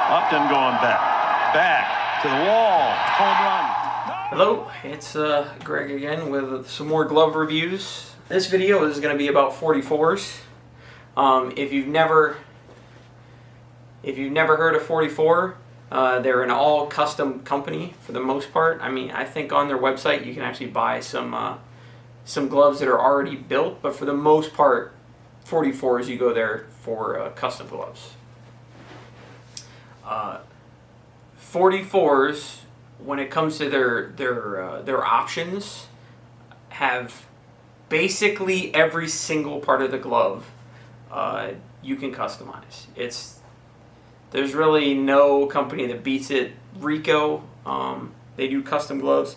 Upton going back to the wall, home run. Hello, it's Greg again with some more glove reviews. This video is going to be about 44s. If you've never heard of 44, they're an all custom company for the most part. I mean, I think on their website you can actually buy some gloves that are already built, but for the most part, 44s you go there for custom gloves. 44s, when it comes to their options, have basically every single part of the glove you can customize. There's really no company that beats it. Rico, they do custom gloves,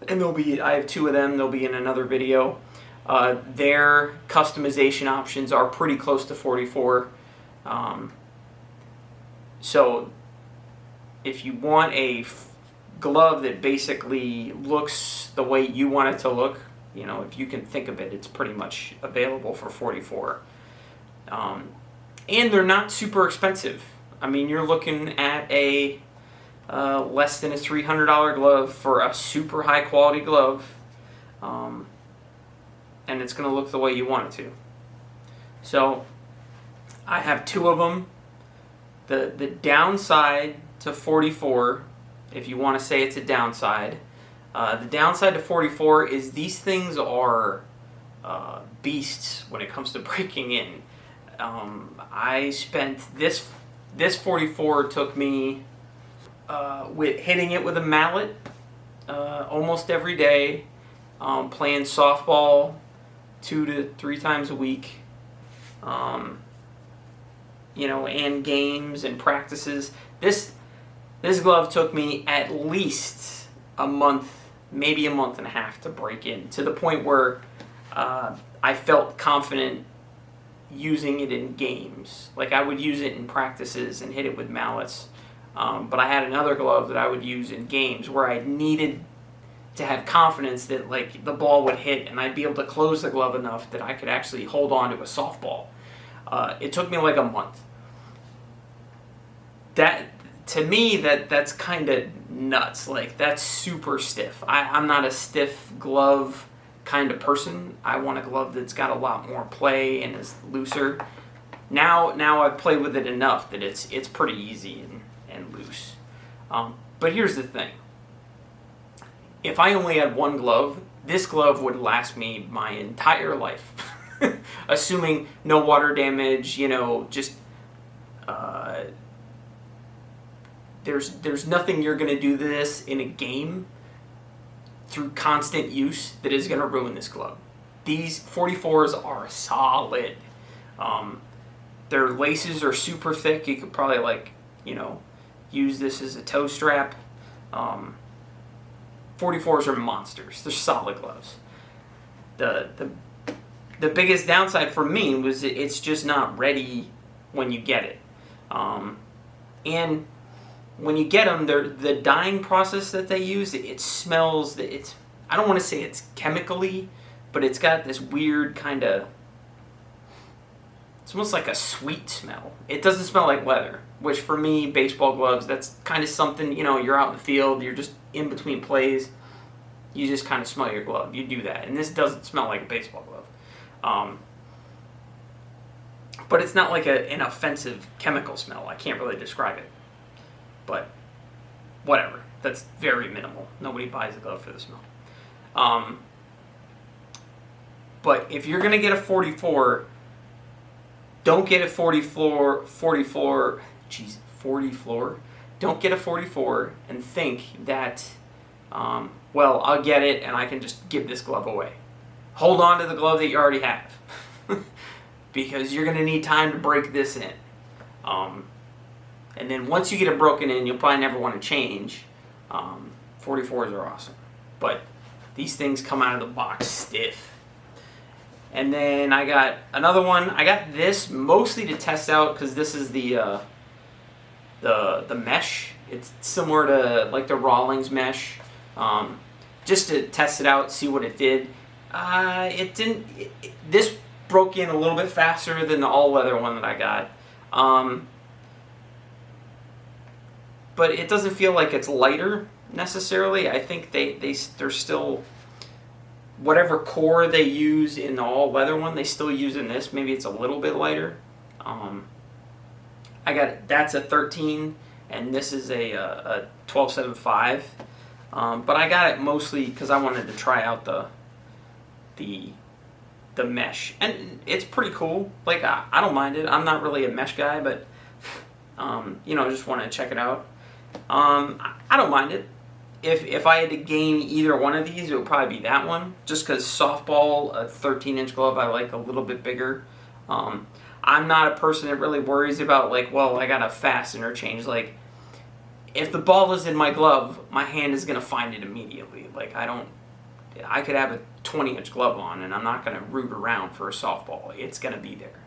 and I have two of them. They'll be in another video. Their customization options are pretty close to 44. So if you want a glove that basically looks the way you want it to look, if you can think of it, it's pretty much available for 44. And they're not super expensive. I mean, you're looking at a less than a $300 glove for a super high quality glove, and it's going to look the way you want it to. So I have two of them. The downside to 44, if you want to say it's a downside, the downside to 44 is these things are beasts when it comes to breaking in. I spent this 44 took me with hitting it with a mallet almost every day, playing softball 2 to 3 times a week, and games and practices. This glove took me at least a month, maybe a month and a half to break in, to the point where I felt confident using it in games. Like, I would use it in practices and hit it with mallets, but I had another glove that I would use in games where I needed to have confidence that, like, the ball would hit and I'd be able to close the glove enough that I could actually hold on to a softball. It took me like a month. To me, that's kind of nuts. Like, that's super stiff. I'm not a stiff glove kind of person. I want a glove that's got a lot more play and is looser. Now I've played with it enough that it's pretty easy and loose. But here's the thing. If I only had one glove, this glove would last me my entire life. Assuming no water damage, just there's nothing you're going to do this in a game through constant use that is going to ruin this glove. These 44s are solid. Their laces are super thick. You could probably use this as a toe strap. 44s are monsters. They're solid gloves. The biggest downside for me was it's just not ready when you get it. And when you get them, the dyeing process that they use, it smells, I don't want to say it's chemically, but it's got this weird kind of, it's almost like a sweet smell. It doesn't smell like leather, which for me, baseball gloves, that's kind of something, you're out in the field, you're just in between plays, you just kind of smell your glove. You do that. And this doesn't smell like a baseball glove. But it's not like an offensive chemical smell. I can't really describe it. But whatever. That's very minimal. Nobody buys a glove for the smell. But if you're going to get a 44, don't get a 40 floor. Don't get a 44 and think that, I'll get it and I can just give this glove away. Hold on to the glove that you already have. Because you're going to need time to break this in. And then once you get it broken in, you'll probably never want to change. 44s are awesome. But these things come out of the box stiff. And then I got another one. I got this mostly to test out because this is the mesh. It's similar to like the Rawlings mesh. Just to test it out, see what it did. This broke in a little bit faster than the all-leather one that I got. but it doesn't feel like it's lighter necessarily. I think they're still, whatever core they use in the all leather one, they still use in this. Maybe it's a little bit lighter. That's a 13, and this is a 12.75. But I got it mostly because I wanted to try out the mesh, and it's pretty cool. Like I don't mind it. I'm not really a mesh guy, but just want to check it out. I don't mind it. If I had to game either one of these, it would probably be that one. Just because softball, a 13-inch glove, I like a little bit bigger. I'm not a person that really worries about like, well, I got a fast interchange. Like, if the ball is in my glove, my hand is gonna find it immediately. Like I could have a 20-inch glove on, and I'm not gonna root around for a softball. It's gonna be there.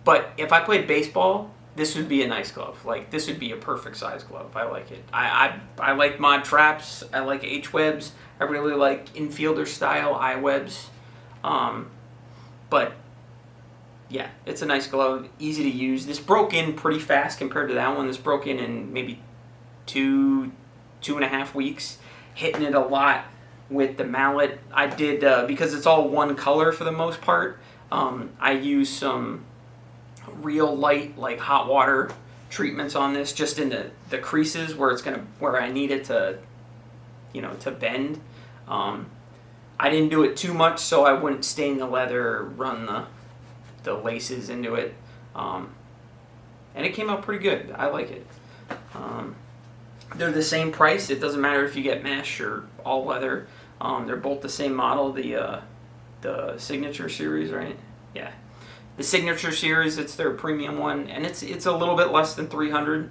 But if I played baseball, this would be a nice glove. Like, this would be a perfect size glove. I like it. I like mod traps. I like H-webs. I really like infielder style I-webs. But yeah, it's a nice glove, easy to use. This broke in pretty fast compared to that one. This broke in maybe 2.5 weeks. Hitting it a lot with the mallet. I did, because it's all one color for the most part, I used some real light, like hot water treatments on this, just in the creases where I need it to, to bend. I didn't do it too much so I wouldn't stain the leather or run the laces into it. And it came out pretty good. I like it. They're the same price. It doesn't matter if you get mesh or all leather. They're both the same model, the Signature Series, right? Yeah. The Signature Series, it's their premium one, and it's a little bit less than $300,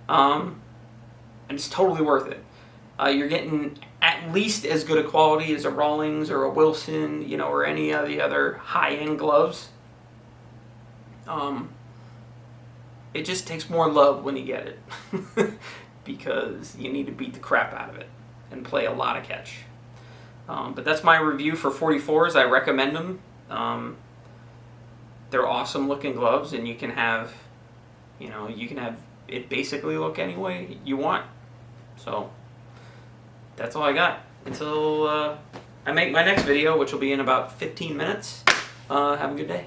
and it's totally worth it. You're getting at least as good a quality as a Rawlings or a Wilson, or any of the other high-end gloves. It just takes more love when you get it, because you need to beat the crap out of it and play a lot of catch. But that's my review for 44s. I recommend them. They're awesome looking gloves, and you can have it basically look any way you want. So that's all I got until I make my next video, which will be in about 15 minutes. Have a good day.